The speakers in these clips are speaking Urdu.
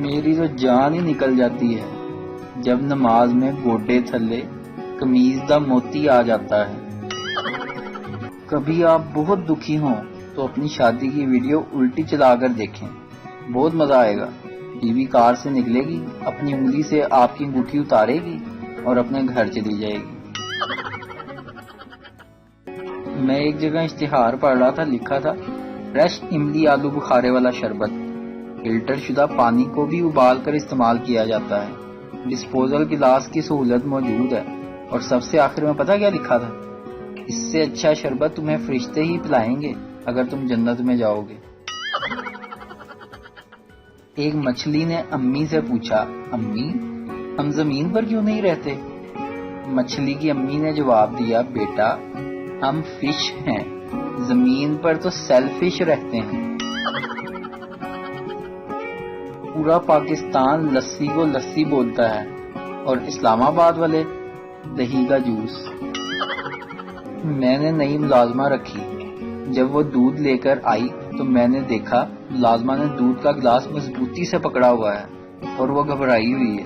میری تو جان ہی نکل جاتی ہے جب نماز میں گوڈے تھلے قمیض دا موتی آ جاتا ہے۔ کبھی آپ بہت دکھی ہوں تو اپنی شادی کی ویڈیو الٹی چلا کر دیکھیں، بہت مزہ آئے گا۔ بیوی کار سے نکلے گی، اپنی انگلی سے آپ کی انگوٹھی اتارے گی اور اپنے گھر چلی جائے گی۔ میں ایک جگہ اشتہار پڑھ رہا تھا، لکھا تھا فریش املی آلو بخارے والا شربت، فلٹر شدہ پانی کو بھی ابال کر استعمال کیا جاتا ہے، ڈسپوزل گلاس کی سہولت موجود ہے، اور سب سے آخر میں پتہ کیا لکھا تھا؟ اس سے اچھا شربت تمہیں فرشتے ہی پلائیں گے اگر تم جنت میں جاؤ گے۔ ایک مچھلی نے امی سے پوچھا، امی ہم زمین پر کیوں نہیں رہتے؟ مچھلی کی امی نے جواب دیا، بیٹا ہم فش ہیں، زمین پر تو سیلفش رہتے ہیں۔ پورا پاکستان لسی کو لسی بولتا ہے اور اسلام آباد والے دہی کا جوس۔ میں نے نئی ملازمہ رکھی، جب وہ دودھ لے کر آئی تو میں نے دیکھا ملازمہ نے دودھ کا گلاس مضبوطی سے پکڑا ہوا ہے اور وہ گھبرائی ہوئی ہے۔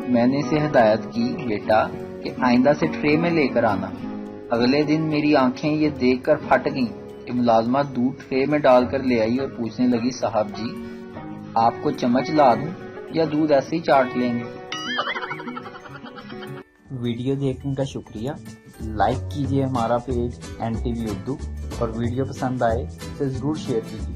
میں نے اسے ہدایت کی، بیٹا کہ آئندہ سے ٹرے میں لے کر آنا۔ اگلے دن میری آنکھیں یہ دیکھ کر پھٹ گئیں کہ ملازمہ دودھ ٹرے میں ڈال کر لے آئی اور پوچھنے لگی، صاحب جی آپ کو چمچ لا دوں یا دودھ ایسے ہی چاٹ لیں گے؟ ویڈیو دیکھنے کا شکریہ۔ لائک کیجیے ہمارا پیج NTV اردو، اور ویڈیو پسند آئے تو ضرور شیئر کیجیے۔